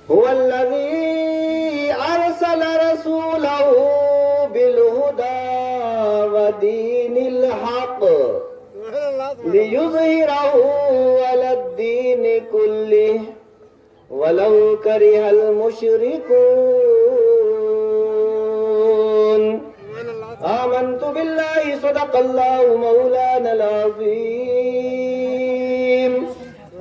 هو الذي أرسل رسوله بالهدى ودين الحق ليظهره على الدين كله ولو كره المشركون آمنت بالله صدق الله مولانا العظيم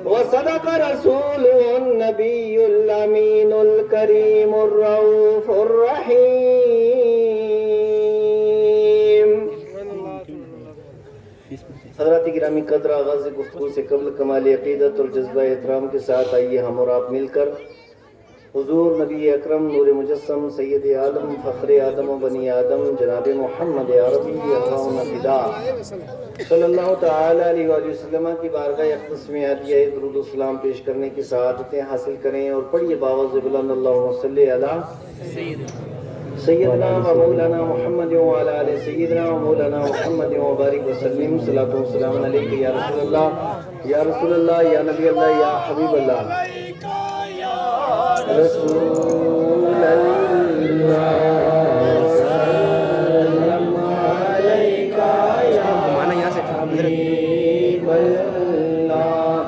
وصدق رسوله النبي الأمين الكريم الرؤوف الرحيم. حضرات گرامی قدر، آغاز گفتگو سے قبل کمال عقیدت اور جذبہ احترام کے ساتھ آئیے ہم اور آپ مل کر حضور نبی اکرم نور مجسم سید عالم فخر آدم و بنی آدم جناب محمد عربی اللہم فدا صلی اللہ تعالی علیہ وآلہ وسلم کی بارگاہ اقدس میں ہدیہ درود و سلام پیش کرنے کی سعادتیں حاصل کریں اور پڑھیے باوز بلند اللہم صلی علی سیدنا و مولانا محمد وعلی آل سیدنا و مولانا محمد وبارک وسلم صلاۃ و سلام علیک یا رسول اللہ یا رسول اللہ یا نبی اللہ یا حبیب اللہ رسول اللہ سلام علیکہ یا حبیب اللہ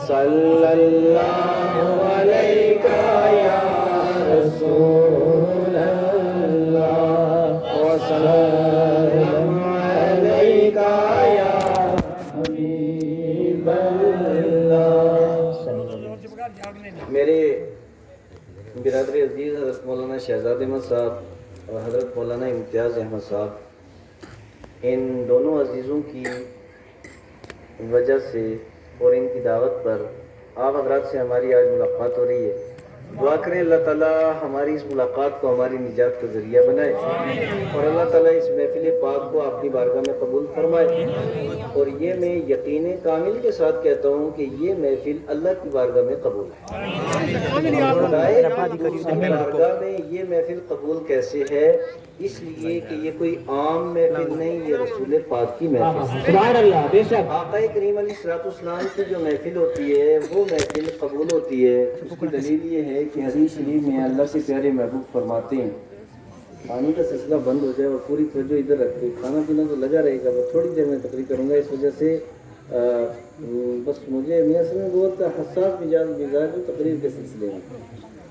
صلی اللہ علیکہ یا رسول اللہ وسلام علیکہ یا حبیب اللہ. میرے برادر عزیز حضرت مولانا شہزاد احمد صاحب اور حضرت مولانا امتیاز احمد صاحب، ان دونوں عزیزوں کی وجہ سے اور ان کی دعوت پر آپ حضرات سے ہماری آج ملاقات ہو رہی ہے. دعا کریں اللہ تعالیٰ ہماری اس ملاقات کو ہماری نجات کا ذریعہ بنائے اور اللہ تعالیٰ اس محفل پاک کو اپنی بارگاہ میں قبول فرمائے. اور یہ میں یقین کامل کے ساتھ کہتا ہوں کہ یہ محفل اللہ کی بارگاہ میں قبول ہے. بارگاہ میں یہ محفل قبول کیسے ہے؟ اس لیے کہ یہ کوئی عام محفل نہیں، یہ رسول پاک کی محفل ہے. آقا کریم علیہ السلام کی جو محفل ہوتی ہے وہ محفل قبول ہوتی ہے. اس کی دلیل یہ ہے کہ حدیث شریف میں اللہ کے پیارے محبوب فرماتے ہیں پانی کا سلسلہ بند ہو جائے اور پوری توجہ ادھر رکھتے، کھانا پینا تو لگا رہے گا، بس تھوڑی دیر میں تقریر کروں گا. اس وجہ سے بس مجھے میاں سے میں بہت حساس مزاج ہوں تقریر کے سلسلے میں.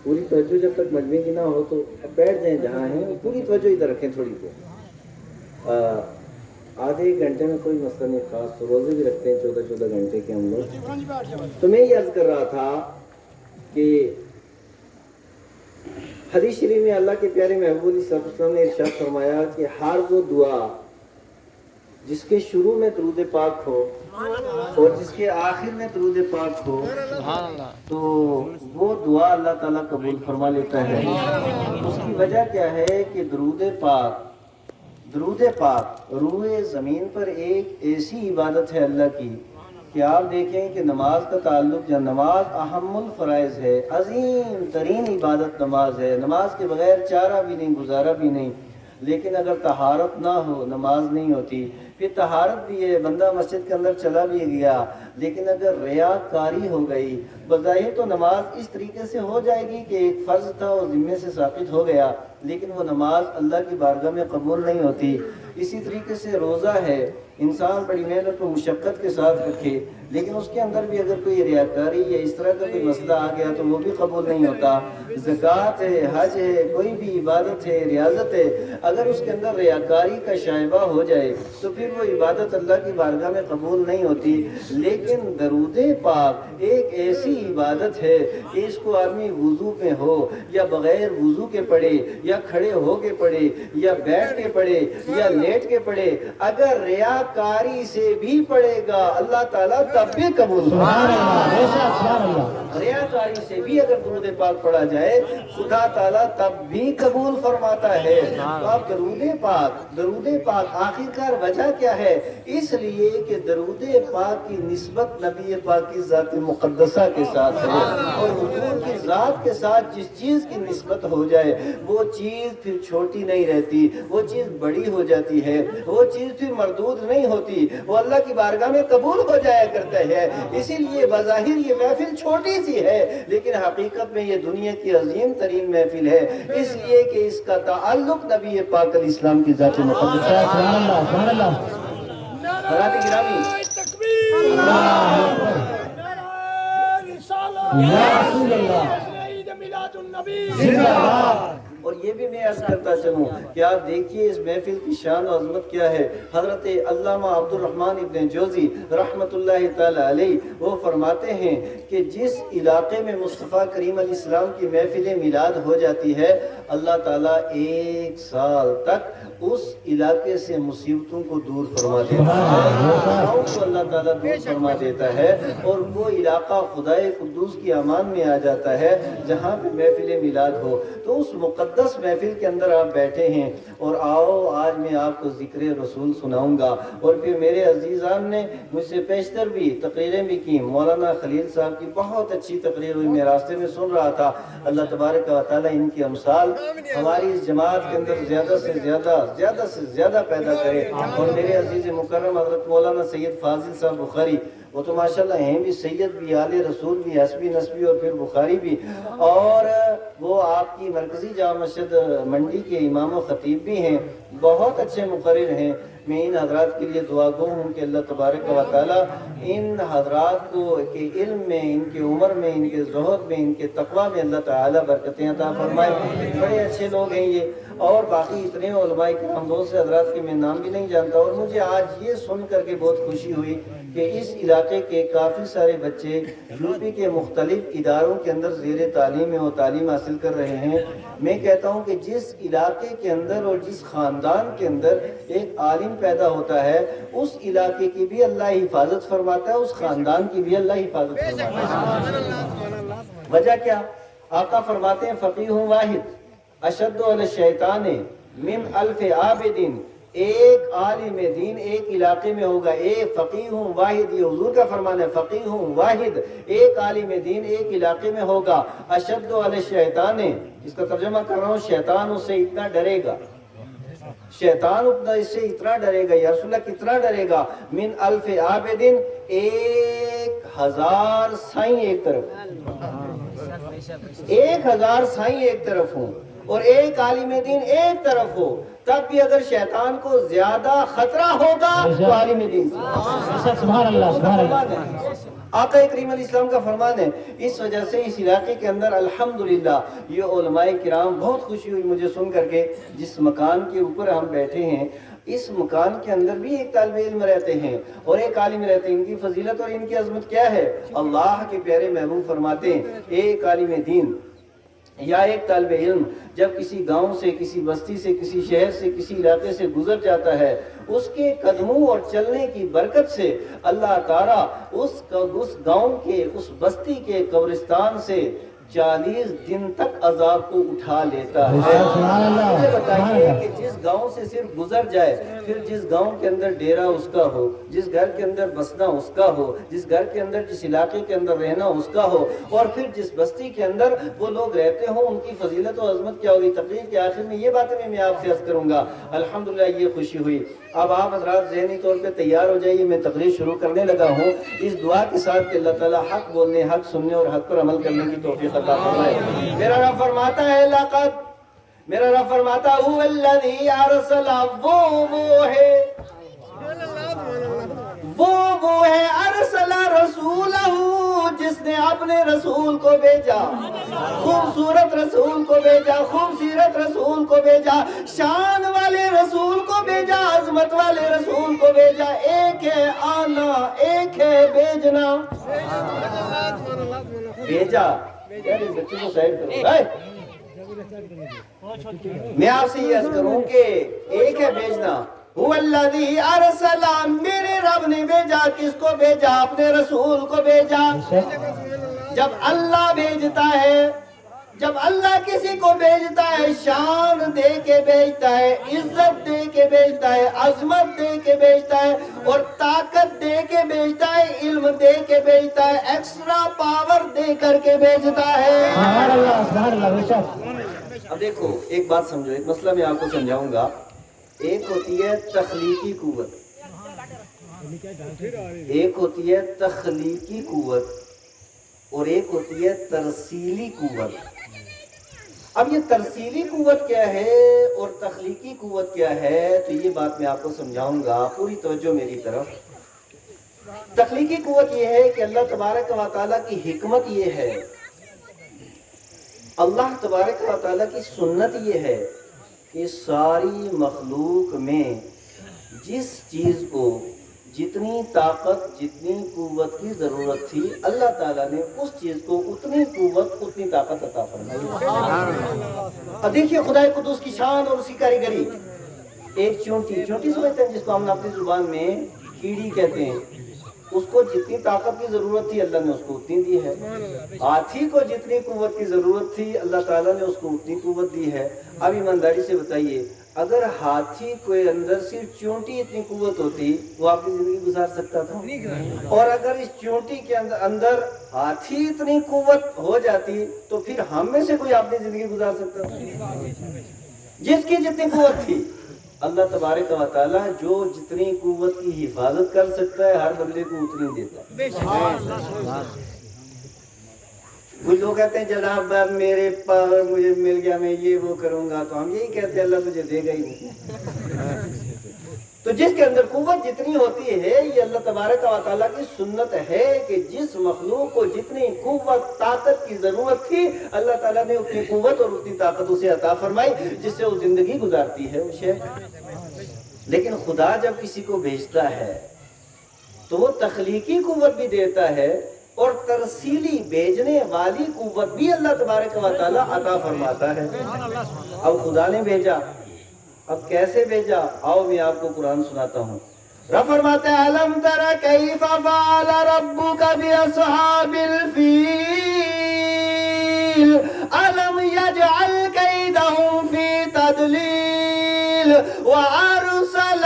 پوری توجہ جب تک مجمع کی نہ ہو تو اب بیٹھ جائیں جہاں ہیں، پوری توجہ ادھر رکھیں تھوڑی دیر. آدھے ایک گھنٹے میں کوئی مسئلہ نہیں خاص، تو روزے بھی رکھتے ہیں 14 گھنٹے کے ہم لوگ. تو میں یہ عرض کر رہا تھا کہ حدیث شریف میں اللہ کے پیارے محبوب صلی اللہ علیہ وسلم نے ارشاد فرمایا کہ ہر وہ دعا جس کے شروع میں درود پاک ہو اور جس کے آخر میں درود پاک ہو تو وہ دعا اللہ تعالیٰ قبول فرما لیتا ہے. اس کی وجہ کیا ہے کہ درود پاک روئے زمین پر ایک ایسی عبادت ہے اللہ کی کہ آپ دیکھیں کہ نماز کا تعلق یا نماز اہم الفرائض ہے، عظیم ترین عبادت نماز ہے. نماز کے بغیر چارہ بھی نہیں، گزارا بھی نہیں. لیکن اگر طہارت نہ ہو نماز نہیں ہوتی. پھر طہارت بھی ہے، بندہ مسجد کے اندر چلا بھی گیا، لیکن اگر ریاکاری ہو گئی بظاہر تو نماز اس طریقے سے ہو جائے گی کہ ایک فرض تھا وہ ذمے سے ساقط ہو گیا، لیکن وہ نماز اللہ کی بارگاہ میں قبول نہیں ہوتی. اسی طریقے سے روزہ ہے، انسان بڑی محنت و مشقت کے ساتھ رکھے لیکن اس کے اندر بھی اگر کوئی ریاکاری یا اس طرح کا کوئی مسئلہ آ گیا تو وہ بھی قبول نہیں ہوتا. زکوٰۃ ہے، حج ہے، کوئی بھی عبادت ہے، ریاضت ہے، اگر اس کے اندر ریاکاری کا شائبہ ہو جائے تو پھر وہ عبادت اللہ کی بارگاہ میں قبول نہیں ہوتی. لیکن درود پاک ایک ایسی عبادت ہے کہ اس کو آدمی وضو میں ہو یا بغیر وضو کے پڑھے یا کھڑے ہو کے پڑھے یا بیٹھ کے پڑھے یا لیٹ کے پڑھے، اگر ریاکاری سے بھی پڑھے گا اللہ تعالیٰ تب بھی قبول. ریاکاری سے بھی اگر درود پاک پڑھا جائے خدا تعالیٰ تب بھی قبول فرماتا ہے. تو اب درود پاک آخرکار وجہ کیا ہے؟ اس لیے کہ درود پاک کی نسبت نبی پاک کی ذات مقدسہ کے ساتھ ہے، اور حضور کی ذات کے ساتھ جس چیز کی نسبت ہو جائے وہ چیز پھر چھوٹی نہیں رہتی، وہ چیز بڑی ہو جاتی ہے، وہ چیز پھر مردود نہیں نہیں ہوتی، وہ اللہ کی بارگاہ میں قبول ہو جایا کرتا ہے۔ اسی لیے بظاہر یہ محفل چھوٹی سی ہے، لیکن حقیقت میں یہ دنیا کی عظیم ترین محفل ہے، اس لیے کہ اس کا تعلق نبی پاک علیہ السلام کی ذات مقدس ہے۔ سبحان اللہ، سبحان اللہ۔ حضرات گرامی، یا رسول اللہ، زندہ باد۔ اور یہ بھی میں عرض کرتا چلوں کہ آپ دیکھیے اس محفل کی شان و عظمت کیا ہے۔ حضرت علامہ عبد الرحمن ابن جوزی رحمۃ اللہ تعالی علیہ وہ فرماتے ہیں کہ جس علاقے میں مصطفیٰ کریم علیہ السلام کی محفل میلاد ہو جاتی ہے، اللہ تعالیٰ 1 سال تک اس علاقے سے مصیبتوں کو دور فرما دیتا ہے، بلاؤں کو اللہ تعالیٰ دور فرما دیتا ہے، اور وہ علاقہ خدائے قدوس کی امان میں آ جاتا ہے جہاں پہ محفل میلاد ہو۔ تو اس مقدس محفل کے اندر آپ بیٹھے ہیں، اور آؤ آج میں آپ کو ذکر رسول سناؤں گا۔ اور پھر میرے عزیزان نے مجھ سے پیشتر بھی تقریریں بھی کی، مولانا خلیل صاحب کی بہت اچھی تقریر ہوئی، میں راستے میں سن رہا تھا۔ اللہ تبارک و تعالیٰ ان کی امثال ہماری اس جماعت کے اندر زیادہ سے زیادہ پیدا کرے۔ اور میرے عزیز مکرم حضرت مولانا سید فاضل صاحب بخاری، وہ تو ماشاءاللہ ہیں بھی سید بھی، آل رسول بھی، حسبی نسبی اور پھر بخاری بھی، اور وہ آپ کی مرکزی جامع مسجد منڈی کے امام و خطیب بھی ہیں، بہت اچھے مقرر ہیں۔ میں ان حضرات کے لیے دعا گو ہوں کہ اللہ تبارک و تعالیٰ ان حضرات کو کے علم میں، ان کے عمر میں، ان کے زہد میں، ان کے تقوی میں اللہ تعالیٰ برکتیں عطا فرمائے۔ بڑے اچھے لوگ ہیں یہ، اور باقی اتنے علماء کرام بہت سے حضرات کے میں نام بھی نہیں جانتا۔ اور مجھے آج یہ سن کر کے بہت خوشی ہوئی کہ اس علاقے کے کافی سارے بچے یو پی کے مختلف اداروں کے اندر زیر تعلیم ہیں، وہ تعلیم حاصل کر رہے ہیں۔ میں کہتا ہوں کہ جس علاقے کے اندر اور جس خاندان کے اندر ایک عالم پیدا ہوتا ہے، اس علاقے کی بھی اللہ حفاظت فرماتا ہے، اس خاندان کی بھی اللہ حفاظت فرماتا ہے۔ وجہ کیا؟ آقا فرماتے ہیں فقیہ واحد اشد علی الشیطان من 1000 عابد۔ ایک عالم دین ایک علاقے میں ہوگا، ایک فقیہ واحد، یہ حضور کا فرمان ہے، فقیہ واحد، ایک عالم دین ایک علاقے میں ہوگا، اشد علی الشیطان، اس کا ترجمہ کر رہا ہوں، شیطان اس سے اتنا ڈرے گا، شیطان اس سے اتنا ڈرے گا، یا رسول اللہ کتنا ڈرے گا، من 1000 عابد، 1000 سائیں ایک طرف، 1000 سائیں ایک طرف ہوں اور ایک عالم دین ایک طرف ہو، تب بھی اگر شیطان کو زیادہ خطرہ ہوگا تو عالم دین سبحان اللہ، سبحان اللہ۔ آقا کریم علیہ السلام کا فرمان ہے۔ اس وجہ سے اس علاقے کے اندر الحمدللہ یہ علماء کرام، بہت خوشی ہوئی مجھے سن کر کے، جس مکان کے اوپر ہم بیٹھے ہیں اس مکان کے اندر بھی ایک طالب علم رہتے ہیں اور ایک عالم رہتے ہیں۔ ان کی فضیلت اور ان کی عظمت کیا ہے؟ اللہ کے پیارے محبوب فرماتے ہیں ایک عالم دین یا ایک طالب علم جب کسی گاؤں سے، کسی بستی سے، کسی شہر سے، کسی علاقے سے گزر جاتا ہے، اس کے قدموں اور چلنے کی برکت سے اللہ تعالیٰ اس گاؤں کے، اس بستی کے قبرستان سے 40 دن تک عذاب کو اٹھا لیتا ہے۔ مجھے بتائیے کہ جس گاؤں سے صرف گزر جائے، پھر جس گاؤں کے اندر ڈیرا اس کا ہو، جس گھر کے اندر بسنا اس کا ہو، جس گھر کے اندر، جس علاقے کے اندر رہنا اس کا ہو، اور پھر جس بستی کے اندر وہ لوگ رہتے ہوں، ان کی فضیلت و عظمت کیا ہوگی۔ تقریر کے آخر میں یہ باتیں میں آپ سے عرض کروں گا۔ الحمدللہ یہ خوشی ہوئی۔ اب آپ حضرات ذہنی طور پہ تیار ہو جائیے، میں تقریر شروع کرنے لگا ہوں اس دعا کے ساتھ کہ اللہ تعالیٰ حق بولنے، حق سننے اور حق پر عمل کرنے کی توفیق عطا فرمائے۔ میرا رب فرماتا ہے لقد، میرا رب فرماتا هو الذی ارسل، وہ ہے ارسل رسولہ، جس نے اپنے رسول کو بھیجا، خوبصورت رسول کو بھیجا، خوبصورت رسول کو بھیجا، شان والے رسول کو بھیجا، عظمت والے رسول کو بھیجا۔ ایک ہے آنا، ایک ہے بھیجنا۔ بھیجا، بچے کو سائڈ کرو۔ میں آپ سے یہ عرض کروں کہ ایک ہے بھیجنا، هو الذی ارسل، میرے رب نے بھیجا، کس کو بھیجا؟ اپنے رسول کو بھیجا۔ جب اللہ بھیجتا ہے، جب اللہ کسی کو بھیجتا ہے، شان دے کے بھیجتا ہے، عزت دے کے بھیجتا ہے، عظمت دے کے بھیجتا ہے، اور طاقت دے کے بھیجتا ہے، علم دے کے بھیجتا ہے، ایکسٹرا پاور دے کر کے بھیجتا ہے۔ سبحان اللہ، سبحان اللہ، بے شک۔ اب دیکھو ایک بات سمجھو، ایک مسئلہ میں آپ کو سمجھاؤں گا۔ ایک ہوتی ہے تخلیقی قوت، ایک ہوتی ہے تخلیقی قوت اور ایک ہوتی ہے ترسیلی قوت. اب یہ ترسیلی قوت کیا ہے اور تخلیقی قوت کیا ہے، تو یہ بات میں آپ کو سمجھاؤں گا، پوری توجہ میری طرف. تخلیقی قوت یہ ہے کہ اللہ تبارک و تعالیٰ کی حکمت یہ ہے، اللہ تبارک و تعالیٰ کی سنت یہ ہے کہ ساری مخلوق میں جس چیز کو جتنی طاقت جتنی قوت کی ضرورت تھی، اللہ تعالیٰ نے اس چیز کو اتنی قوت اتنی طاقت عطا فرمائی. اب دیکھیے خدائے قدوس کی شان اور اس کی کاریگری. ایک چونٹی سمجھتے ہیں جس کو ہم اپنی زبان میں کیڑی کہتے ہیں، اس کو جتنی طاقت کی ضرورت تھی اللہ نے اس کو اتنی دی ہے. ہاتھی کو جتنی قوت کی ضرورت تھی اللہ تعالیٰ نے اس کو اتنی قوت دی ہے. اب ایمانداری سے بتائیے، اگر ہاتھی کے اندر صرف چونٹی اتنی قوت ہوتی وہ آپ کی زندگی گزار سکتا تھا؟ اور اگر اس چونٹی کے اندر ہاتھی اتنی قوت ہو جاتی تو پھر ہم میں سے کوئی اپنی زندگی گزار سکتا تھا؟ جس کی جتنی قوت تھی اللہ تبارک و تعالیٰ جو جتنی قوت کی حفاظت کر سکتا ہے ہر بندے کو اتنی دیتا ہے. کچھ لوگ کہتے ہیں جناب میرے پاور مجھے مل گیا میں یہ وہ کروں گا، تو ہم یہی کہتے ہیں اللہ تجھے دے گا ہی نہیں. تو جس کے اندر قوت جتنی ہوتی ہے یہ اللہ تبارک و تعالیٰ کی سنت ہے کہ جس مخلوق کو جتنی قوت طاقت کی ضرورت تھی اللہ تعالیٰ نے اتنی قوت اور اتنی طاقت اسے عطا فرمائی جس سے وہ زندگی گزارتی ہے اسے. لیکن خدا جب کسی کو بھیجتا ہے تو وہ تخلیقی قوت بھی دیتا ہے اور ترسیلی بھیجنے والی قوت بھی اللہ تبارک و تعالیٰ عطا فرماتا ہے. اب خدا نے بھیجا، اب کیسے بھیجا؟ آؤ میں آپ کو قرآن سناتا ہوں. رب فرماتے ہیں الم تر کیف فعل ربک باصحاب الفیل الم یجعل کیدہم فی تضلیل وارسل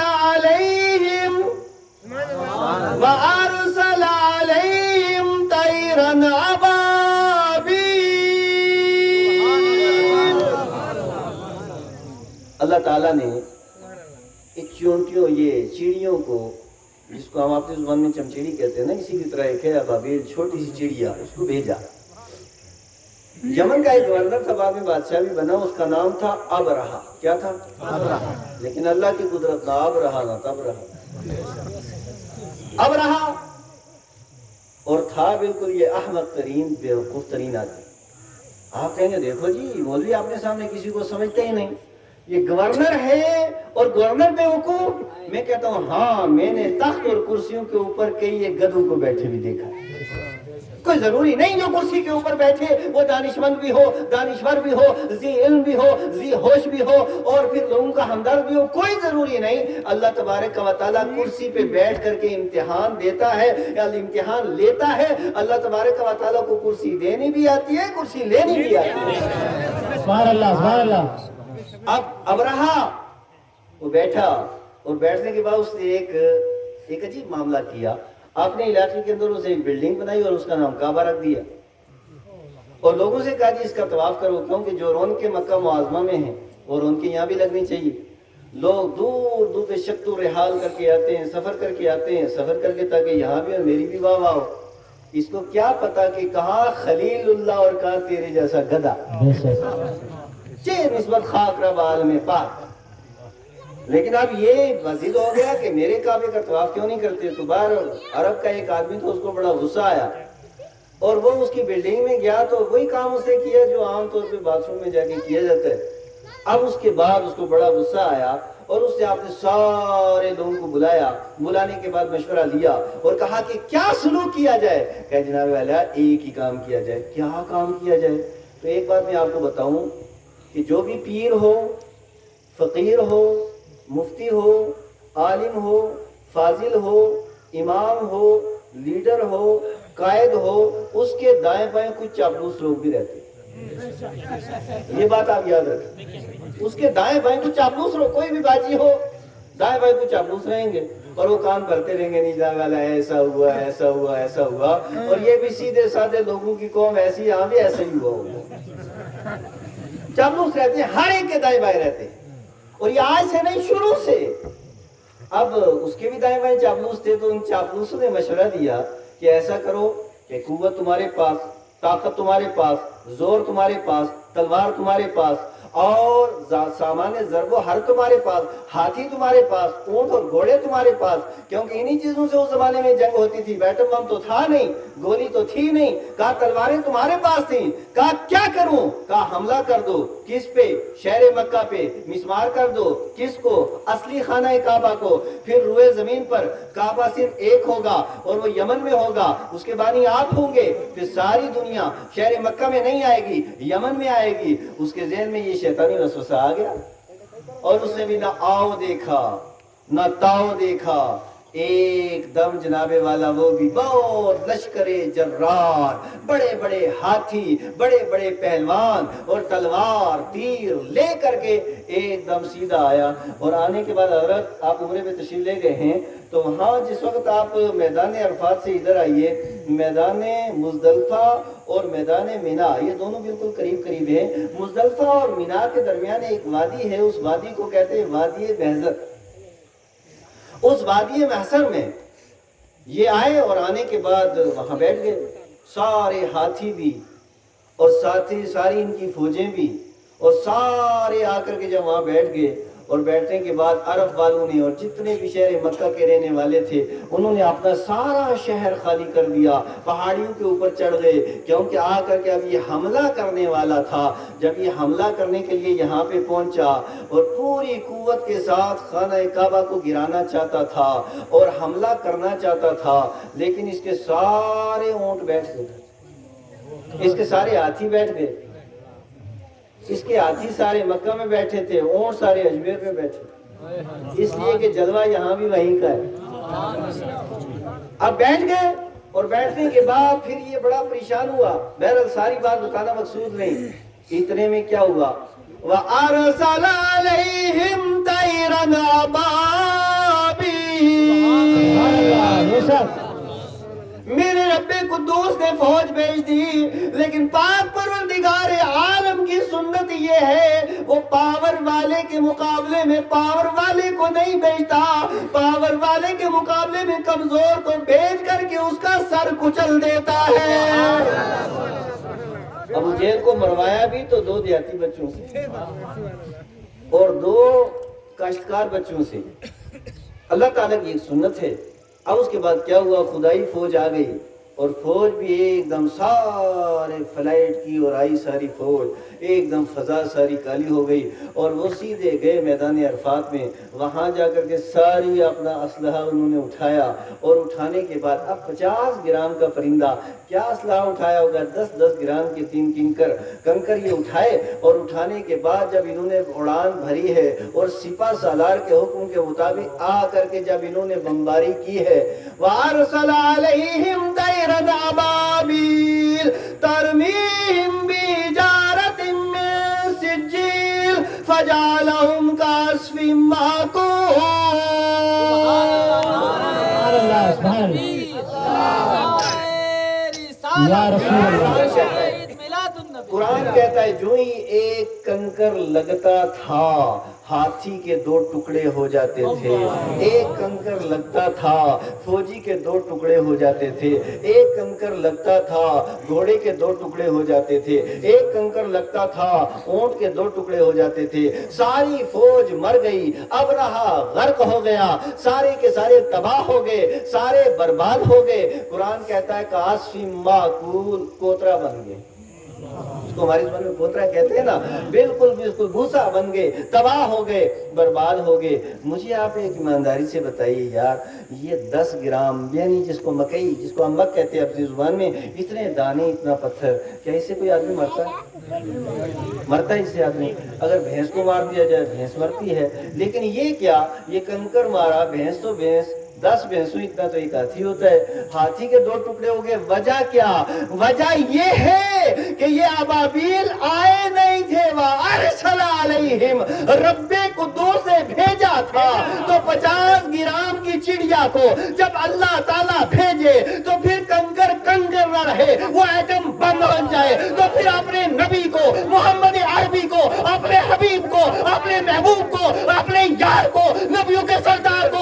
علیہم طیرا ابابیل. اللہ تعالیٰ نے ایک چونٹیوں یہ چڑیوں کو، جس کو ہم اپنی زبان میں چمچیڑی کہتے ہیں نا، اسی کی طرح ایک ہے ابابیل چھوٹی سی چڑیا، اس کو بھیجا. یمن کا ایک گورنر تھا، بعد میں بادشاہ بھی بنا، اس کا نام تھا ابرہا. کیا تھا؟ ابرہا. لیکن اللہ کی قدرت نہ ابرہا نہ تب رہا. ابرہا اور تھا بالکل یہ احمق ترین بیوقوف ترین آدمی. آپ کہیں گے دیکھو جی مولوی آپ نے سامنے کسی کو سمجھتے ہی نہیں، یہ گورنر ہے اور گورنر بیوقوف. میں کہتا ہوں ہاں میں نے تخت اور کرسیوں کے اوپر کئی گدھوں کو بیٹھے بھی دیکھا. کوئی ضروری نہیں جو کرسی کے اوپر بیٹھے وہ دانشمند بھی ہو، دانشور بھی ہو، ذی علم بھی ہو، ذی ہوش بھی ہو اور پھر لوگوں کا ہمدرد بھی ہو. کوئی ضروری نہیں. اللہ تبارک و تعالیٰ کرسی پہ بیٹھ کر کے امتحان دیتا ہے یا امتحان لیتا ہے. اللہ تبارک و تعالیٰ کو کرسی دینی بھی آتی ہے، کرسی لینی بھی آتی ہے. سبحان اللہ سبحان اللہ. اب ابرہا وہ بیٹھا اور بیٹھنے کے بعد اس نے ایک عجیب معاملہ کیا. اپنے علاقے کے اندر اسے ایک بلڈنگ بنائی اور اس کا نام کعبہ رکھ دیا اور لوگوں سے کہا جی اس کا طواف کرو، کیونکہ جو رونقیں مکہ معظمہ میں ہیں اور ان کے یہاں بھی لگنی چاہیے. لوگ دور دور سے شق و رحال کر کے آتے ہیں، سفر کر کے آتے ہیں، سفر کر کے تاکہ یہاں بھی اور میری بھی واہ واہ ہو. اس کو کیا پتا کہ کہاں خلیل اللہ اور کہاں تیرے جیسا گدھا. نسبت خاک رب عالم پاک. لیکن اب یہ مزید ہو گیا کہ میرے کعبے کا طواف کیوں نہیں کرتے. تو باہر عرب کا ایک آدمی تھا، اس کو بڑا غصہ آیا اور وہ اس کی بلڈنگ میں گیا تو وہی کام اس نے کیا جو عام طور پہ باتھ روم میں جا کے کیا جاتا ہے. اب اس کے بعد اس کو بڑا غصہ آیا اور اس نے اپنے سارے لوگوں کو بلایا. بلانے کے بعد مشورہ لیا اور کہا کہ کیا سلوک کیا جائے. کہ جناب والا ایک ہی کام کیا جائے. کیا کام کیا جائے؟ تو ایک بات میں آپ کو بتاؤں کہ جو بھی پیر ہو، فقیر ہو، مفتی ہو، عالم ہو، فاضل ہو، امام ہو، لیڈر ہو، قائد ہو، اس کے دائیں بائیں کچھ چاپلوس لوگ بھی رہتے ہیں. یہ بات آپ یاد رکھیں. اس کے دائیں بائیں کچھ چاپلوس لوگ، کوئی بھی باجی ہو دائیں بائیں کچھ چاپلوس رہیں گے اور وہ کام کرتے رہیں گے. نہیں جانے والا ایسا ہوا ایسا ہوا ایسا ہوا، اور یہ بھی سیدھے سادھے لوگوں کی قوم ایسی، یہاں بھی ایسا ہی ہوا ہوگا. چاپلوس رہتے ہیں، ہر ایک کے دائیں بائیں رہتے ہیں. اور یہ آج سے نہیں، شروع سے اب اس کے بھی دائیں بائیں چاپلوس تھے، تو ان چاپلوسوں نے مشورہ دیا کہ ایسا کرو کہ قوت تمہارے پاس، طاقت تمہارے پاس، زور تمہارے پاس، تلوار تمہارے پاس، اور سامان ضرب و حر تمہارے پاس، ہاتھی تمہارے پاس، اونٹ اور گھوڑے تمہارے پاس، کیونکہ انہی چیزوں سے اس زمانے میں جنگ ہوتی تھی، بیٹم بم تو تھا نہیں، گولی تو تھی نہیں، کہا تلواریں تمہارے پاس تھیں، کہا کیا کروں، کہا حملہ کر دو، کس پہ؟ شہر مکہ پہ، مسمار کر دو، کس کو؟ اصلی خانہ کعبہ کو، پھر روئے زمین پر کعبہ صرف ایک ہوگا اور وہ یمن میں ہوگا، اس کے بانی آپ ہوں گے، پھر ساری دنیا شہر مکہ میں نہیں آئے گی، یمن میں آئے گی۔ اس کے ذہن میں یہ شیطانی وسوسہ آ گیا، اور اس نے بھی نہ آؤ دیکھا نہ تاؤ دیکھا، ایک دم جناب والا وہ بھی بہت لشکر جرار، بڑے بڑے ہاتھی، بڑے بڑے پہلوان اور تلوار تیر لے کر کے ایک دم سیدھا آیا۔ اور آنے کے بعد حضرت آپ عمرے پہ تشریف لے گئے ہیں، تو وہاں جس وقت آپ میدان عرفات سے ادھر آئیے، میدان مزدلفہ اور میدان مینا یہ دونوں بالکل قریب قریب ہیں۔ مزدلفہ اور مینا کے درمیان ایک وادی ہے، اس وادی کو کہتے ہیں وادی محضر۔ اس وادی محشر میں یہ آئے اور آنے کے بعد وہاں بیٹھ گئے، سارے ہاتھی بھی اور ساری ان کی فوجیں بھی، اور سارے آ کر کے جب وہاں بیٹھ گئے، اور بیٹھنے کے بعد عرب والوں نے اور جتنے بھی شہر مکہ کے رہنے والے تھے انہوں نے اپنا سارا شہر خالی کر دیا، پہاڑیوں کے اوپر چڑھ گئے، کیونکہ آ کر کے اب یہ حملہ کرنے والا تھا۔ جب یہ حملہ کرنے کے لیے یہاں پہ پہنچا اور پوری قوت کے ساتھ خانہ کعبہ کو گرانا چاہتا تھا اور حملہ کرنا چاہتا تھا، لیکن اس کے سارے اونٹ بیٹھ گئے، اس کے سارے ہاتھی بیٹھ گئے، اس کے ہاتھی سارے مکہ میں بیٹھے تھے، اونٹ سارے اجمیر میں بیٹھے، اس لیے کہ جلوہ یہاں بھی وہیں کا ہے۔ اب بیٹھ گئے، اور بیٹھنے کے بعد پھر یہ بڑا پریشان ہوا۔ بہرحال ساری بات بتانا مقصود نہیں، اتنے میں کیا ہوا؟ وَأَرْسَلَ عَلَيْهِمْ طَيْرًا أَبَابِيلَ، میرے رب قدوس نے فوج بھیج دی، لیکن پاک پروردگار عالم کی سنت یہ ہے وہ پاور والے کے مقابلے میں پاور والے کو نہیں بھیجتا، پاور والے کے مقابلے میں کمزور کو بھیج کر کے اس کا سر کچل دیتا ہے۔ ابو جہل کو مروایا بھی تو 2 دیہاتی بچوں سے اور 2 کاشتکار بچوں سے، اللہ تعالیٰ کی ایک سنت ہے۔ اب اس کے بعد کیا ہوا؟ خدائی فوج آ گئی، اور فوج بھی ایک دم سارے فلائٹ کی اور آئی ساری فوج، ایک دم فضا ساری کالی ہو گئی، اور وہ سیدھے گئے میدان عرفات میں۔ وہاں جا کر کے ساری اپنا اسلحہ انہوں نے اٹھایا، اور اٹھانے کے بعد اب 50 گرام کا پرندہ کیا اسلحہ اٹھایا ہوگا، 10 گرام کے 3 کنکر یہ اٹھائے، اور اٹھانے کے بعد جب انہوں نے اڑان بھری ہے اور سپہ سالار کے حکم کے مطابق آ کر کے جب انہوں نے بمباری کی ہے، وَأَرْسَلَ عَلَيْهِمْ طَيْرًا أَبَابِيلَ تَرْمِيهِمْ بِحِجَارَةٍ مِّن سِجِّيلٍ فَجَعَلَهُمْ كَعَصْفٍ مَّأْكُولٍ۔ سبحان اللہ، یا رسول اللہ۔ قرآن کہتا ہے جو ہی ایک کنکر لگتا تھا ہاتھی کے 2 ٹکڑے ہو جاتے تھے، ایک کنکر لگتا تھا فوجی کے 2 ٹکڑے ہو جاتے تھے، ایک کنکر لگتا تھا گھوڑے کے 2 ٹکڑے ہو جاتے تھے، ایک کنکر لگتا تھا اونٹ کے 2 ٹکڑے ہو جاتے تھے۔ ساری فوج مر گئی، اب رہا غرق ہو گیا، سارے کے سارے تباہ ہو گئے، سارے برباد ہو گئے۔ قرآن کہتا ہے کعصف مأکول، کوترا بن گئے، اس کو ہماری زبان میں کوترا کہتے ہیں نا، بالکل بھوسا بن گئے، تباہ ہو گئے، برباد ہو گئے۔ مجھے آپ ایک ایمانداری سے بتائیے یار، یہ 10 گرام یعنی جس کو مکئی، جس کو امبک کہتے ہیں اپنی زبان میں، اتنے دانے، اتنا پتھر، کیا اس سے کوئی آدمی مرتا ہے؟ مرتا ہے اس سے آدمی؟ اگر بھینس کو مار دیا جائے بھینس مرتی ہے، لیکن یہ کیا، یہ کنکر مارا، بھینس تو بھینس، 10 بھینسوں اتنا تو ایک ہاتھی ہوتا ہے، ہاتھی کے 2 ٹکڑے ہو گئے۔ وجہ کیا؟ وجہ یہ ہے کہ یہ ابابیل آئے نہیں تھے، وَأَرْسَلَ عَلَيْهِمْ، رب قدوس نے بھیجا تھا۔ تو 50 گرام کی چڑیا کو جب اللہ تعالیٰ بھیجے تو پھر کنکر نہ رہے، وہ ایٹم بم بن جائے، تو پھر اپنے نبی کو، محمد عربی کو، اپنے حبیب کو، اپنے محبوب کو، اپنے یار کو، نبیوں کے سردار کو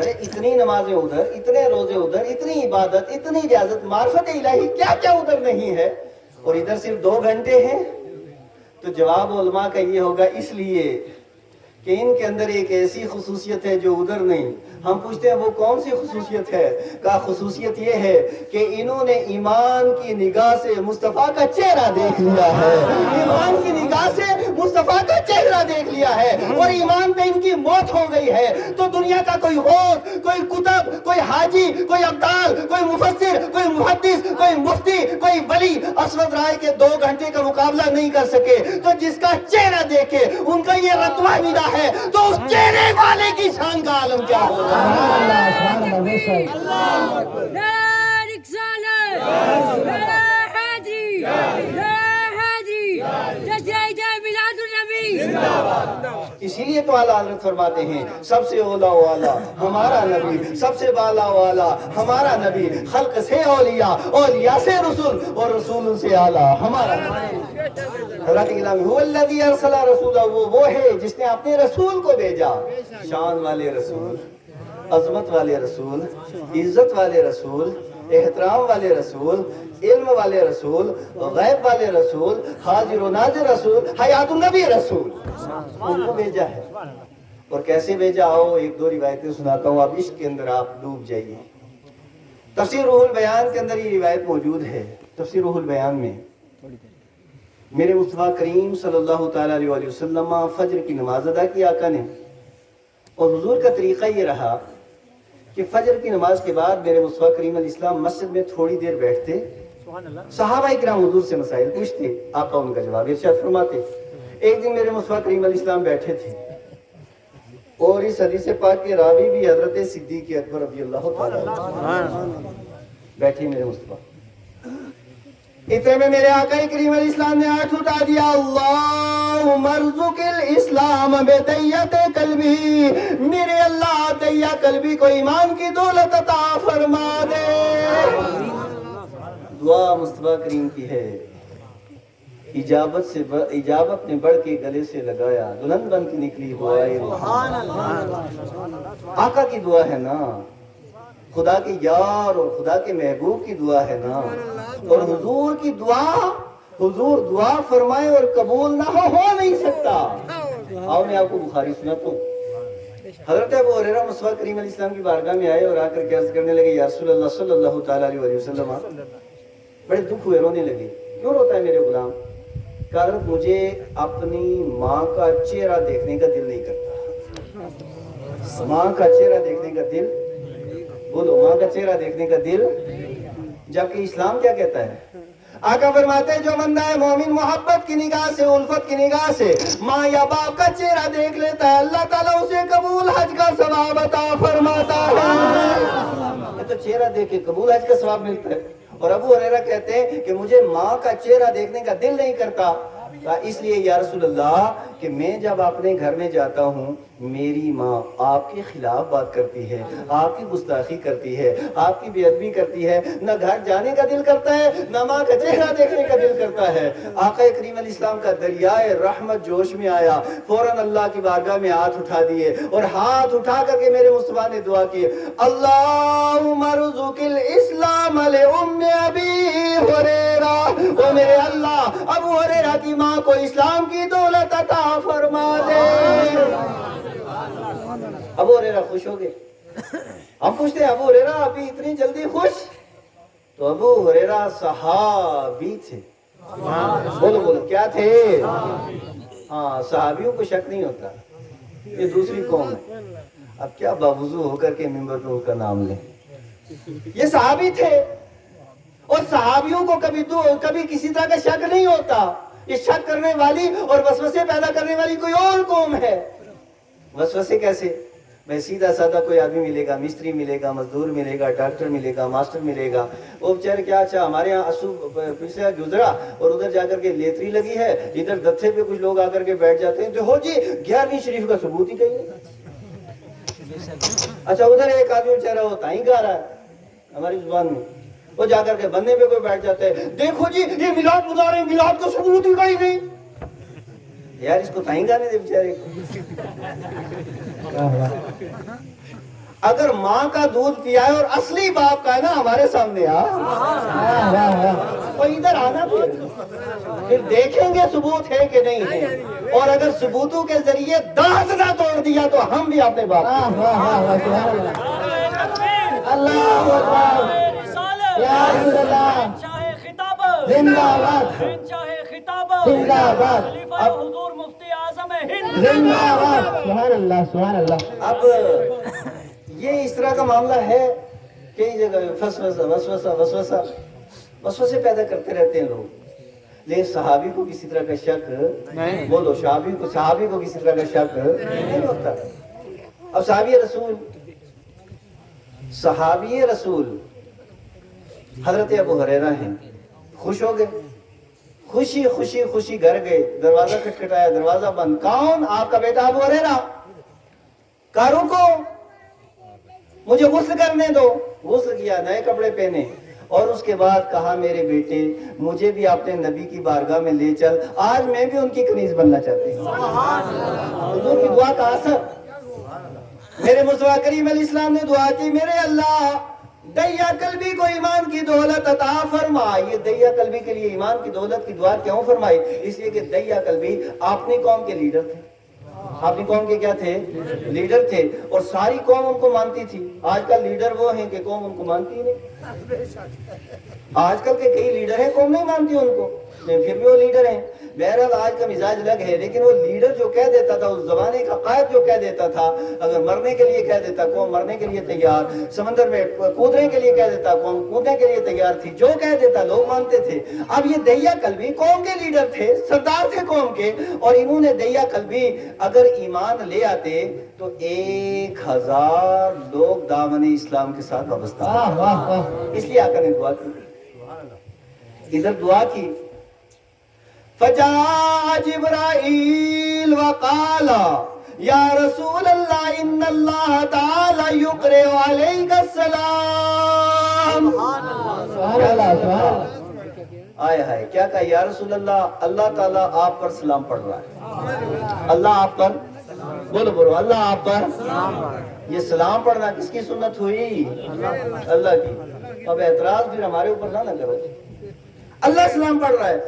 ارے اتنی نمازیں ادھر، اتنے روزے ادھر، اتنی عبادت، اتنی ریاضت، معرفت الہی کیا کیا ادھر نہیں ہے، اور ادھر صرف 2 گھنٹے ہیں؟ تو جواب علماء کا یہ ہوگا اس لیے کہ ان کے اندر ایک ایسی خصوصیت ہے جو ادھر نہیں۔ ہم پوچھتے ہیں وہ کون سی خصوصیت ہے؟ کہا خصوصیت یہ ہے کہ انہوں نے ایمان کی نگاہ سے مصطفیٰ کا چہرہ دیکھ لیا ہے، ایمان کی نگاہ سے مصطفیٰ کا چہرہ دیکھ لیا ہے، اور ایمان پہ ان کی موت ہو گئی ہے۔ تو دنیا کا کوئی غوث، کوئی کتب، کوئی حاجی، کوئی ابدال، کوئی مفسر، کوئی محدث، کوئی مفتی، کوئی ولی اسود رائے کے 2 گھنٹے کا مقابلہ نہیں کر سکے۔ تو جس کا چہرہ دیکھے ان کا یہ رتبہ ملا ہے، تو اس چہرے والے کی شان کا عالم کیا ہوگا؟ اسی لیے تو اعلیٰ حضرت فرماتے ہیں سب سے اولا والا ہمارا نبی، سب سے بالا والا ہمارا نبی، خلق سے اولیاء، اولیاء سے رسول، اور رسول سے اعلیٰ ہمارا حضرت کلام هو الذی ارسل رسولہ، وہ ہے جس نے اپنے رسول کو بھیجا۔ شان والے رسول، عظمت والے رسول، عزت والے رسول، احترام والے رسول، علم والے رسول، غیب والے رسول، حاضر و ناظر رسول، حیات النبی رسول، ان کو بھیجا ہے۔ اور کیسے بھیجا؟ آؤ 1-2 روایتیں سناتا ہوں، آپ عشق کے اندر آپ ڈوب جائیے۔ تفسیر روح البیان کے اندر یہ روایت موجود ہے۔ تفسیر روح البیان میں میرے مصطفیٰ کریم صلی اللہ تعالیٰ علیہ وسلم فجر کی نماز ادا کی آقا نے، اور حضور کا طریقہ یہ رہا کہ فجر کی نماز کے بعد میرے مصطفیٰ کریم علیہ السلام مسجد میں تھوڑی دیر بیٹھتے، صحابہ کرام حضور سے مسائل پوچھتے، آقا ان کا جواب ارشاد فرماتے۔ ایک دن میرے مصطفیٰ کریم علیہ السلام بیٹھے تھے، اور اس حدیث پاک کے راوی بھی حضرت صدیق اکبر رضی اللہ تعالیٰ بیٹھے میرے مصطفیٰ۔ اتنے میں میرے آقا کریم علیہ السلام نے ہاتھ اٹھا دیا، اللہم ارزق الاسلام بتیت قلبی، میرے اللہ تیہ قلبی کو ایمان کی دولت عطا فرما دے۔ دعا مصطفیٰ کریم کی ہے، اجابت نے بڑھ کے گلے سے لگایا، دلہن بن کے نکلی دعائے آقا کی دعا ہے نا، خدا کی یار اور خدا کے محبوب کی دعا ہے نا، اور حضور کی دعا، حضور دعا فرمائے اور قبول نہ ہو نہیں سکتا۔ آؤ میں آپ کو بخاری سناتا ہوں۔ حضرت ابو ہریرہ مصطفیٰ کریم علیہ السلام کی بارگاہ میں آئے اور آ کر کے عرض کرنے لگے، یا رسول اللہ صلی اللہ تعالیٰ علیہ وسلم، بڑے دکھ ہوئے، رونے لگے۔ کیوں روتا ہے میرے غلام؟ کہ حضرت مجھے اپنی ماں کا چہرہ دیکھنے کا دل نہیں کرتا۔ ماں کا چہرہ دیکھنے کا دل، بولو ماں کا چہرہ دیکھنے کا دل، جبکہ اسلام کیا کہتا ہے؟ آقا فرماتے ہیں جو بندہ ہے مومن محبت کی نگاہ سے، الفت کی نگاہ سے ماں یا باپ کا چہرہ دیکھ لیتا ہے، اللہ تعالیٰ اسے قبول حج کا ثواب عطا فرماتا ہے۔ یہ تو چہرہ دیکھ کے قبول حج کا ثواب ملتا ہے۔ اور ابو ہریرہ کہتے ہیں کہ مجھے ماں کا چہرہ دیکھنے کا دل نہیں کرتا، اس لیے یا رسول اللہ کہ میں جب اپنے گھر میں جاتا ہوں میری ماں آپ کے خلاف بات کرتی ہے، آپ کی گستاخی کرتی ہے، آپ کی بے ادبی کرتی ہے، نہ گھر جانے کا دل کرتا ہے نہ ماں کا چہرہ دیکھنے کا دل کرتا ہے۔ آقا کریم علیہ السلام کا دریائے رحمت جوش میں آیا، فوراً اللہ کی بارگاہ میں ہاتھ اٹھا دیے، اور ہاتھ اٹھا کر کے میرے مصطفیٰ نے دعا کی، اللہم ارزق الاسلام لأم ابی ہریرہ، او میرے اللہ ابو ہریرہ کی ماں کو اسلام کی دولت عطا فرما دے۔ ابو ہریرہ خوش ہو گئے۔ ہم پوچھتے ہیں ابو ہریرہ ابھی اتنی جلدی خوش؟ تو ابو ہریرہ صحابی تھے۔ بولو بولو کیا تھے؟ ہاں صحابیوں کو شک نہیں ہوتا، یہ دوسری قوم ہے۔ اب کیا باوضو ہو کر کے ممبر پہ ان کا نام لیں؟ یہ صحابی تھے، اور صحابیوں کو کبھی کسی طرح کا شک نہیں ہوتا۔ یہ شک کرنے والی اور وسوسے پیدا کرنے والی کوئی اور قوم ہے۔ وسوسے کیسے؟ میں سیدھا سادہ کوئی آدمی ملے گا، مستری ملے گا، مزدور ملے گا، ڈاکٹر ملے گا، ماسٹر ملے گا، وہ بیچارے کیا اچھا ہمارے یہاں پیچھے گزرا اور ادھر جا کر کے لیتری لگی ہے، ادھر دتھے پہ کچھ لوگ آ کر کے بیٹھ جاتے ہیں، تو ہو جی 11ویں شریف کا ثبوت ہی کہیں گے۔ اچھا ادھر ایک آدمی بیچارہ وہ تائیں گا رہا ہے ہماری زبان میں، وہ جا کر کے بندے پہ کوئی بیٹھ جاتا ہے، دیکھو جی یہ میلاد بنا رہے ہیں، میلاد کا ثبوت ہی کہیں نہیں۔ یار اس کو تائیں گانے دے بیچارے کو۔ اگر ماں کا دودھ پیا ہے اور اصلی باپ کا ہے نا ہمارے سامنے تو ادھر آنا پھر دیکھیں گے ثبوت ہے کہ نہیں ہے، اور اگر ثبوتوں کے ذریعے دانت نہ توڑ دیا تو ہم بھی اپنے باپ اللہ اکبر یا رسول اللہ شاہ خطاب زندہ باد شاہ خطاب زندہ باد خلیفہ حضور مفتی اعظم ہند زندہ باد سبحان اللہ سبحان اللہ اب یہ اس طرح کا معاملہ ہے کئی جگہ وسوسے پیدا کرتے رہتے ہیں لوگ، لیکن صحابی کو کسی طرح کا شک بولو، صحابی کو کسی طرح کا شک نہیں ہوتا۔ اب صحابی رسول حضرت ابو ہریرہ ہیں، خوش ہو گئے، خوشی گھر گئے، دروازہ کھٹکھٹایا، دروازہ بند، کون؟ آپ کا بیٹا ابو ہریرہ۔ کہا رکو مجھے غسل کرنے دو، غسل کیا، نئے کپڑے پہنے، اور اس کے بعد کہا میرے بیٹے مجھے بھی اپنے نبی کی بارگاہ میں لے چل، آج میں بھی ان کی کنیز بننا چاہتی ہوں۔ حضور کی دعا کا اثر، میرے مصطفیٰ کریم علیہ السلام نے دعا کی، میرے اللہ دیا قلبی کو ایمان کی دولت عطا فرما۔ یہ دیا قلبی کے لیے ایمان کی دولت کی دعا کیوں فرمائی؟ اس لیے کہ دیا قلبی اپنی قوم کے لیڈر تھے، اپنی قوم کے کیا تھے؟ لیڈر تھے، اور ساری قوم ان کو مانتی تھی۔ آج کل لیڈر وہ ہیں کہ قوم ان کو مانتی ہی نہیں۔ آج کل کے کئی لیڈر ہیں، قوم نہیں مانتی ان کو، لیکن پھر بھی وہ لیڈر ہیں۔ بہرحال آج کا مزاج الگ ہے، لیکن وہ لیڈر جو کہہ دیتا تھا، اس زمانے کا قائد جو کہہ دیتا تھا، اگر مرنے کے لیے کہہ دیتا قوم مرنے کے لیے تیار، سمندر میں کودنے کے لیے کہہ دیتا قوم کودنے کے لیے تیار تھی، جو کہہ دیتا لوگ مانتے تھے۔ اب یہ دیا قلبی قوم کے لیڈر تھے، سردار تھے قوم کے، اور انہوں نے دیا قلبی اگر ایمان لے آتے تو 1000 لوگ دامن اسلام کے ساتھ وابستہ۔ اس لیے آقا نے دعا کی، ادھر دعا کی، فجاء جبرائیل وقال یا رسول اللہ ان اللہ تعالی یقرئ علیک السلام۔ آئے ہائے کیا کہا؟ یا رسول اللہ، اللہ تعالیٰ آپ پر سلام پڑھ رہا ہے۔ اللہ آپ پر، بولو اللہ آپ پر۔ یہ سلام پڑھنا کس کی سنت ہوئی؟ اللہ کی۔ اب اعتراض پھر ہمارے اوپر نہ کرو، اللہ سلام پڑھ رہا ہے۔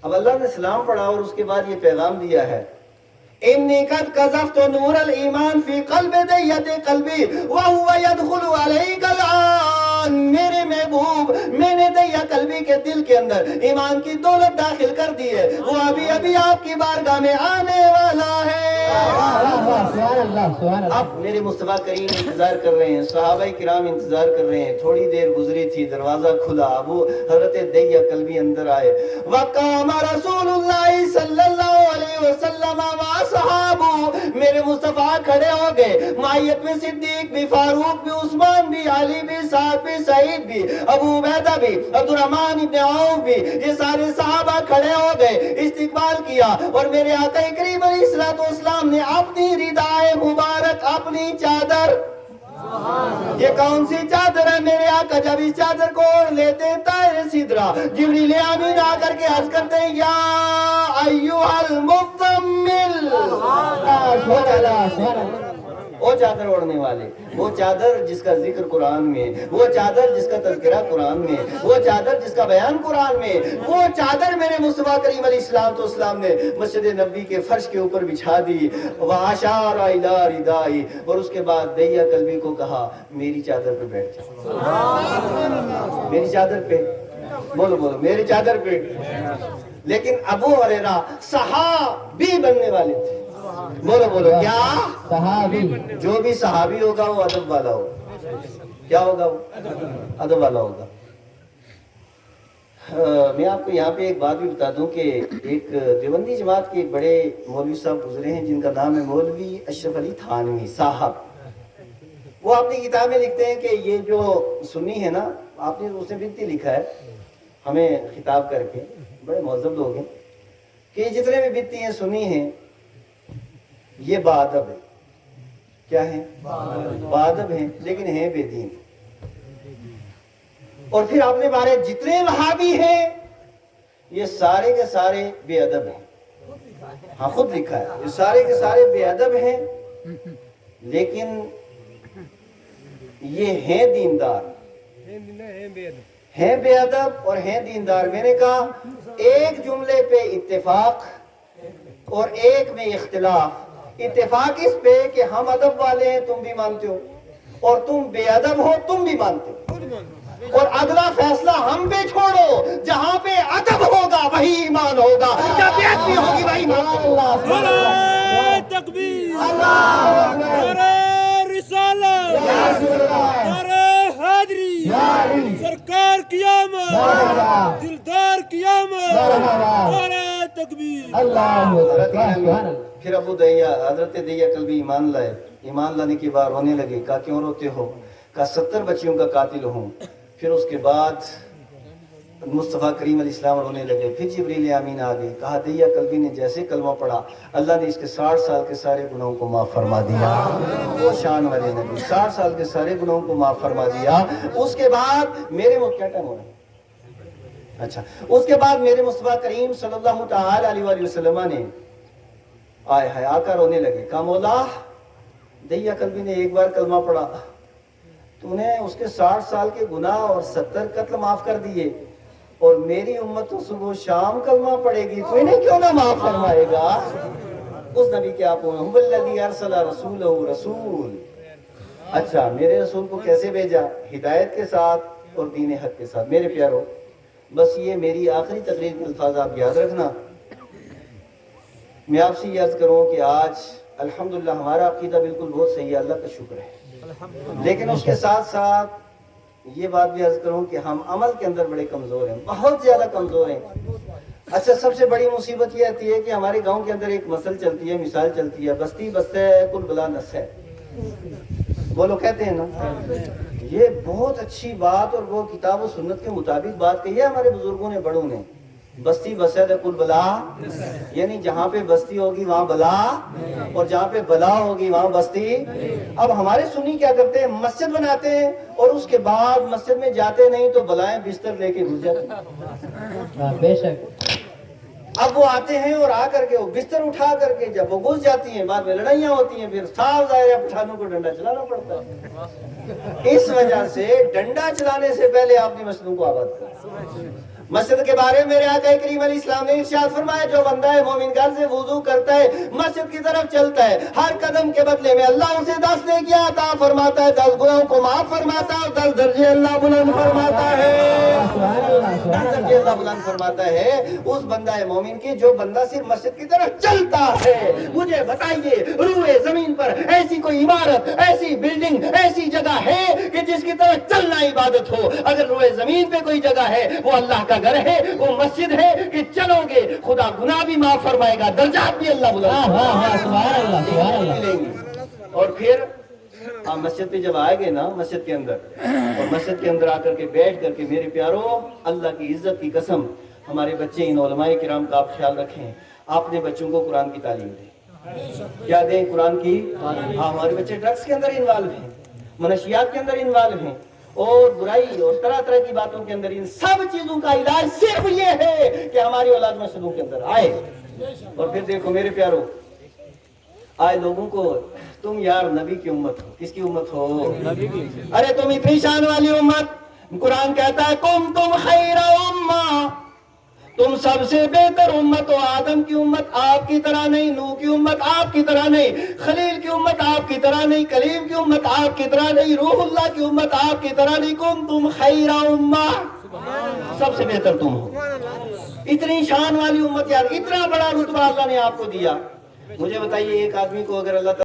اب اللہ نے سلام پڑھا اور اس کے بعد یہ پیغام دیا ہے، انی قد قذفت نور الایمان فی قلب دیت قلبی وہو یدخل علیک الآن۔ میرے محبوب، میں نے دیا قلبی کے دل کے اندر ایمان کی دولت داخل کر دی ہے، وہ ابھی آپ کی بارگاہ میں آنے والا ہے۔ اب میرے مصطفیٰ کریم انتظار کر رہے ہیں، صحابہ کرام انتظار کر رہے ہیں، تھوڑی دیر گزری تھی، دروازہ کھلا، ابو حضرت دیا قلبی اندر آئے، وقام رسول اللہ صلی اللہ علیہ وسلم صحابو، میرے مصطفیٰ کھڑے ہو گئے، معیت میں صدیق بھی، فاروق بھی، عثمان بھی، علی بھی، سعد بھی، سعید بھی، ابو عبیدہ بھی، عبد الرحمن ابن عوف بھی، یہ سارے صحابہ کھڑے ہو گئے، استقبال کیا، اور میرے آقا کریم علیہ السلام نے اپنی ردائے مبارک، اپنی چادر، یہ کون سی چادر ہے؟ میرے آقا جب اس چادر کو اوڑھ لیتے ہیں طائر سدرہ، جبریل امین آ کر کے عرض کرتے ہیں، یا ایھا المزمل، وہ چادر اوڑھنے والے، وہ چادر جس کا ذکر قرآن میں، وہ چادر جس کا تذکرہ قرآن میں، وہ چادر جس کا بیان قرآن میں، وہ چادر میرے مصطفیٰ کریم علیہ السلام نے مسجد نبوی کے فرش کے اوپر بچھا دی، وَأَشَارَ إِلَىٰ رِدَائِهِ، اور اس کے بعد دیا قلبی کو کہا میری چادر پہ بیٹھ جاؤ، میری چادر پہ، بولو میری چادر پہ۔ لیکن ابو ہریرہ صحابی بننے والے تھے، بولو کیا؟ صحابی۔ جو بھی صحابی ہوگا وہ ادب والا ہوگا، کیا ہوگا؟ وہ ادب والا ہوگا۔ میں آپ کو یہاں پہ ایک بات بھی بتا دوں کہ ایک دیوبندی جماعت کے ایک بڑے مولوی صاحب گزرے ہیں جن کا نام ہے مولوی اشرف علی تھانوی صاحب، وہ اپنی کتاب میں لکھتے ہیں کہ یہ جو سنی ہے نا، آپ نے اس نے بنتی لکھا ہے ہمیں خطاب کر کے، بڑے مہذب لوگ ہیں، کہ جتنے بھی بنتی ہیں سنی ہیں یہ بادب ہے، کیا ہیں؟ بادب ہیں، لیکن ہیں بے دین۔ اور پھر اپنے بارے جتنے وہابی ہیں یہ سارے کے سارے بے ادب ہیں، ہاں خود لکھا ہے، یہ سارے کے سارے بے ادب ہیں، لیکن یہ ہیں دیندار، ہیں بے ادب اور ہیں دیندار۔ میں نے کہا ایک جملے پہ اتفاق اور ایک میں اختلاف۔ اتفاق اس پہ کہ ہم ادب والے ہیں، تم بھی مانتے ہو، اور تم بے ادب ہو، تم بھی مانتے ہو، اور اگلا فیصلہ ہم پہ چھوڑو، جہاں پہ ادب ہوگا وہی ایمان ہوگا، جب بے ادبی ہوگی وہی ایمان ہوگا۔ نعرہ تکبیر، نعرہ رسالت، نعرہ حیدری، سرکار کی آمد، دلدار کی آمد، نعرہ تکبیر۔ اللہ اکبر۔ پھر ابو دہیا حضرت دہیا کلبی ایمان لائے، ایمان لانے کے بعد رونے لگے۔ کہا کیوں روتے ہو؟ کہا 70 بچیوں کا قاتل ہوں۔ پھر اس کے بعد مصطفیٰ کریم علیہ السلام رونے لگے۔ پھر جبریل امین آ گئے۔ کہا دہیا کلبی نے جیسے کلمہ پڑھا، اللہ نے اس کے 60 سال کے سارے گناہوں کو معاف فرما دیا۔ وہ شان والے نبی، 60 سال کے سارے گناہوں کو معاف فرما دیا۔ اس کے بعد میرے کیا ٹائم ہو رہا ہے؟ اچھا، اس کے بعد میرے مصطفیٰ کریم صلی اللہ تعالی علیہ وآلہ وسلم نے آئے آ کر رونے لگے۔ کہا مولا دہیا کلبی نے ایک بار کلمہ پڑھا، تو نے اس کے 60 سال کے گناہ اور 70 قتل معاف کر دیے، اور میری امت تو صبح شام کلمہ پڑھے گی، تو انہیں کیوں نہ معاف فرمائے گا؟ اس نبی کے آپ هو الذی ارسل رسولہ رسول۔ اچھا، میرے رسول کو کیسے بھیجا؟ ہدایت کے ساتھ اور دین حق کے ساتھ۔ میرے پیارو، بس یہ میری آخری تقریر کے الفاظ آپ یاد رکھنا۔ میں آپ سے یہ عرض کروں کہ آج الحمدللہ ہمارا عقیدہ بالکل بہت صحیح ہے، اللہ کا شکر ہے، لیکن اس کے ساتھ ساتھ یہ بات بھی عرض کروں کہ ہم عمل کے اندر بڑے کمزور ہیں، بہت زیادہ کمزور ہیں۔ اچھا، سب سے بڑی مصیبت یہ آتی ہے کہ ہمارے گاؤں کے اندر ایک مثل چلتی ہے، مثال چلتی ہے، بستی بستے کل بلا نس ہے، وہ لوگ کہتے ہیں نا۔ یہ بہت اچھی بات اور وہ کتاب و سنت کے مطابق بات کہی ہے ہمارے بزرگوں نے، بڑوں نے۔ بستی بسے کل بلا، یعنی جہاں پہ بستی ہوگی وہاں بلا، اور جہاں پہ بلا ہوگی وہاں بستی۔ اب ہمارے سنی کیا کرتے ہیں؟ مسجد بناتے ہیں اور اس کے بعد مسجد میں جاتے نہیں تو بلائیں بستر لے کے گھس جاتے ہیں۔ بے شک۔ اب وہ آتے ہیں اور آ کر کے وہ بستر اٹھا کر کے جب وہ گھس جاتی ہیں، بعد میں لڑائیاں ہوتی ہیں، پھر صاف ظاہر ہے پٹھانوں کو ڈنڈا چلانا پڑتا ہے۔ اس وجہ سے ڈنڈا چلانے سے پہلے آپ نے مسجدوں کو آباد کرنا۔ مسجد کے بارے میں میرے آقا کریم علیہ السلام نے ارشاد فرمایا، جو بندہ ہے مومن گھر سے وضو کرتا ہے، مسجد کی طرف چلتا ہے، ہر قدم کے بدلے میں اللہ اسے 10 نیکیاں عطا فرماتا ہے، 10 گناہوں کو معاف فرماتا ہے، اور 10 درجے اللہ بلند فرماتا ہے۔ 10 درجے اللہ بلند فرماتا ہے اس بندہ ہے مومن کی جو بندہ صرف مسجد کی طرف چلتا ہے۔ مجھے بتائیے روئے زمین پر ایسی کوئی عمارت، ایسی بلڈنگ، ایسی جگہ ہے کہ جس کی طرف چلنا عبادت ہو؟ اگر روئے زمین پہ کوئی جگہ ہے وہ اللہ کا گھر ہے، وہ مسجد ہے کہ چلو گے خدا گناہ بھی معاف فرمائے گا، درجات بھی اللہ بلند ملیں گے۔ اور پھر آپ مسجد پہ جب آئے گے نا، مسجد کے اندر، اور مسجد کے اندر آ کر کے بیٹھ کر کے میرے پیارو، اللہ کی عزت کی قسم، ہمارے بچے ان علماء کرام کا آپ خیال رکھیں، آپ اپنے بچوں کو قرآن کی تعلیم دیں۔ کیا دیں؟ قرآن کی۔ ہاں، ہمارے بچے ڈرگس کے اندر انوالو ہیں، منشیات کے اندر انوالو ہیں، اور برائی اور طرح طرح کی باتوں کے اندر۔ ان سب چیزوں کا علاج صرف یہ ہے کہ ہماری اولاد مسجدوں کے اندر آئے۔ اور پھر دیکھو میرے پیارو، آئے لوگوں کو، تم یار نبی کی امت ہو۔ کس کی امت ہو؟ نبی کی۔ ارے تم اتنی شان والی امت، قرآن کہتا ہے کنتم خیر امہ، تم سب سے بہتر امت ہو۔ آدم کی امت آپ کی طرح نہیں، نوح کی امت آپ کی طرح نہیں، خلیل کی امت آپ کی طرح نہیں، کلیم کی امت آپ کی طرح نہیں، روح اللہ کی امت آپ کی طرح نہیں۔ کنتم خیر امہ، سب سے بہتر تم ہو۔ اتنی شان والی امت یار، اتنا بڑا رتبہ اللہ نے آپ کو دیا۔ مجھے بتائیے ایک آدمی کو اگر اللہ تعالیٰ